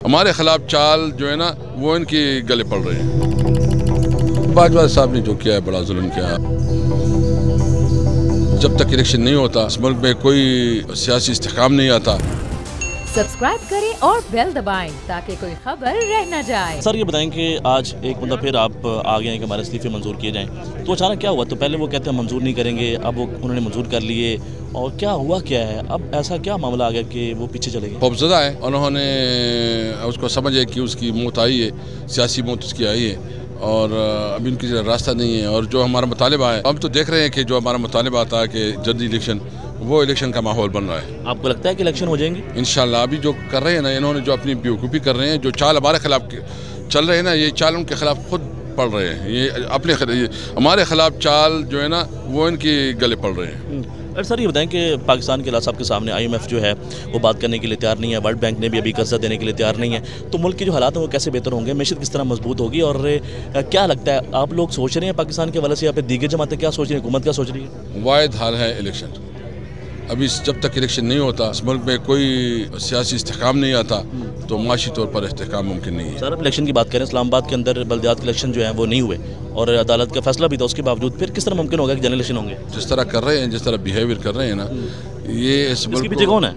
ہمارے خلاف چال جو ہے نا وہ ان کی گلے پڑ رہے ہیں۔ باجوہ صاحب نے جو کیا ہے بڑا ظلم کیا۔ جب تک الیکشن نہیں ہوتا اس ملک میں کوئی سیاسی استحکام نہیں آتا۔ سبسکرائب کریں اور بیل دبائیں تاکہ کوئی خبر رہ نہ جائے۔ سر یہ بتائیں کہ آج ایک مدہ پھر آپ آگے ہیں کہ ہمارے استعفے منظور کیے جائیں، تو اچانک کیا ہوا؟ تو پہلے وہ کہتے ہیں منظور نہیں کریں گے، اب وہ انہوں نے منظور کر لیے، اور کیا ہوا کیا ہے؟ اب ایسا کیا معاملہ آ گیا کہ وہ پیچھے چلے گئے؟ خوفزدہ ہے، انہوں نے اس کو سمجھے کہ اس کی موت آئی ہے، سیاسی موت اس کی آئی ہے، اور ابھی ان کی راستہ نہیں ہے۔ اور جو ہمارا مطالبہ ہے، ہم تو دیکھ رہے ہیں کہ جو ہمارا مطالبہ آتا ہے کہ جلدی الیکشن، وہ الیکشن کا ماحول بن رہا ہے۔ آپ کو لگتا ہے کہ الیکشن ہو جائیں گے؟ انشاءاللہ ابھی جو کر رہے ہیں نا، انہوں نے جو اپنی بیوقوفی کر رہے ہیں، جو چال ہمارے خلاف چل رہے ہیں نا، یہ چال ان کے خلاف خود پڑ رہے ہیں۔ یہ اپنے ہمارے خلاف چال جو ہے نا وہ ان کی گلے پڑ رہے ہیں۔ سر یہ بتائیں کہ پاکستان کے اللہ صاحب کے سامنے IMF جو ہے وہ بات کرنے کے لیے تیار نہیں ہے، ورلڈ بینک نے بھی ابھی قرضہ دینے کے لیے تیار نہیں ہے، تو ملک کے جو حالات ہیں وہ کیسے بہتر ہوں گے؟ معیشت کس طرح مضبوط ہوگی؟ اور کیا لگتا ہے آپ لوگ سوچ رہے ہیں پاکستان کے حوالے سے، یا پھر دیگر جماعتیں کیا سوچ رہی ہیں، حکومت کیا سوچ رہی ہے؟ واحد حال ہے الیکشن۔ ابھی جب تک الیکشن نہیں ہوتا اس ملک میں کوئی سیاسی استحکام نہیں آتا تو معاشی طور پر استحکام ممکن نہیں ہے۔ سر اب الیکشن کی بات کریں، اسلام آباد کے اندر بلدیات کے الیکشن جو ہیں وہ نہیں ہوئے، اور عدالت کا فیصلہ بھی تھا، اس کے باوجود پھر کس طرح ممکن ہوگا کہ جنرل الیکشن ہوں گے؟ جس طرح کر رہے ہیں، جس طرح بیہیویئر کر رہے ہیں نا، یہ اس ملک کے پیچھے کون ہے؟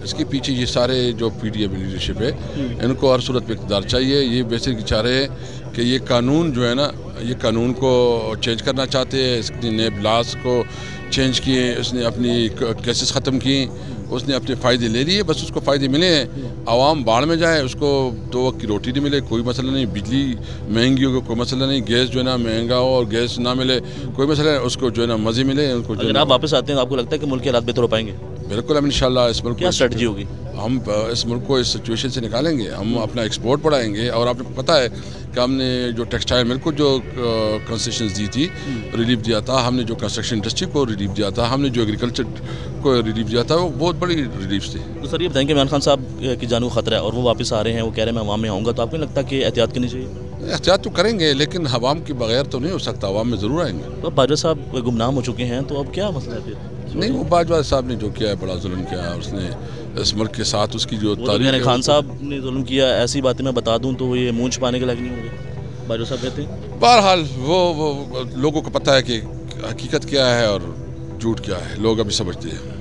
اس کے پیچھے یہ سارے جو PDM لیڈرشپ ہے، ان کو ہر صورت میں اقتدار چاہیے۔ یہ بیسک چاہ رہے ہیں کہ یہ قانون جو ہے نا، یہ قانون کو چینج کرنا چاہتے ہیں، اس نے نیب لاس کو چینج کیے، اس نے اپنی کیسز ختم کیے، اس نے اپنے فائدے لے لیے، بس اس کو فائدے ملے ہیں۔ عوام باڑھ میں جائے، اس کو 2 وقت کی روٹی نہیں ملے، کوئی مسئلہ نہیں، بجلی مہنگی ہو کوئی مسئلہ نہیں، گیس جو ہے نا مہنگا ہو اور گیس نہ ملے کوئی مسئلہ نہیں، اس کو جو ہے نا مزے ملے ان کو۔ اگر آپ واپس آتے ہیں تو آپ کو لگتا ہے کہ ملک کے حالات بہتر ہو پائیں گے؟ بالکل، ہم انشاءاللہ اس ملک کیا اسٹریٹجی ہوگی؟ ہم اس ملک کو اس سچویشن سے نکالیں گے، ہم اپنا ایکسپورٹ بڑھائیں گے۔ اور آپ کو پتہ ہے کہ ہم نے جو ٹیکسٹائل ملک کو جو کنسیشنز دی تھی، ریلیف دیا تھا، ہم نے جو کنسٹرکشن انڈسٹری کو ریلیف دیا تھا، ہم نے جو ایگریکلچر کو ریلیف دیا تھا، وہ بہت بڑی ریلیف تھی۔ تو سر یہ بتائیں کہ عمران خان صاحب کی جان کو خطرہ ہے اور وہ واپس آ رہے ہیں، وہ کہہ رہے ہیں میں عوام میں آؤں گا، تو آپ کو نہیں لگتا کہ احتیاط کرنی چاہیے؟ احتیاط تو کریں گے، لیکن عوام کے بغیر تو نہیں ہو سکتا، عوام میں ضرور آئیں گے۔ تو اب باجوہ صاحب گمنام ہو چکے ہیں، تو اب کیا مسئلہ ہے پھر؟ نہیں، وہ باجوہ صاحب نے جو کیا ہے بڑا ظلم کیا ہے، اس نے اس ملک کے ساتھ اس کی جو تاریخ ہے۔ خان صاحب نے ظلم کیا، ایسی باتیں میں بتا دوں تو یہ منہ چھپانے کے لائق نہیں ہوں گے، باجوہ صاحب کہتے ہیں۔ بہرحال وہ لوگوں کو پتہ ہے کہ حقیقت کیا ہے اور جھوٹ کیا ہے، لوگ ابھی سمجھتے ہیں۔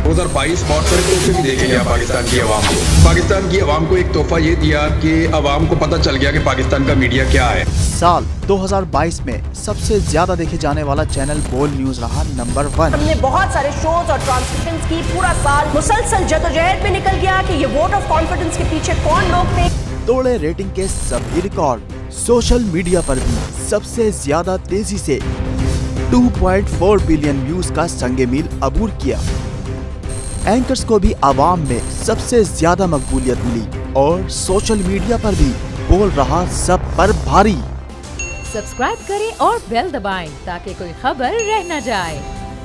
2022 بہتر تحفے بھی دیکھیں گے پاکستان کی عوام کو۔ پاکستان کی عوام کو ایک تحفہ یہ دیا کہ عوام کو پتہ چل گیا کہ پاکستان کا میڈیا کیا ہے۔ سال 2022 میں سب سے زیادہ دیکھے جانے والا چینل بول نیوز رہا نمبر 1۔ ہم نے بہت سارے شوز اور ٹرانسمیشنز کی، پورا سال مسلسل جدوجہد میں نکل گیا کہ یہ ووٹ آف کانفیڈنس کے پیچھے کون لوگ تھے۔ توڑے ریٹنگ کے سبھی ریکارڈ، سوشل میڈیا پر بھی سب سے زیادہ تیزی سے 2.4 بلین ویوز کا سنگ میل عبور کیا۔ اینکرز کو بھی عوام میں سب سے زیادہ مقبولیت ملی اور سوشل میڈیا پر بھی بول رہا سب پر بھاری۔ سبسکرائب کریں اور بیل دبائیں تاکہ کوئی خبر رہ نہ جائے۔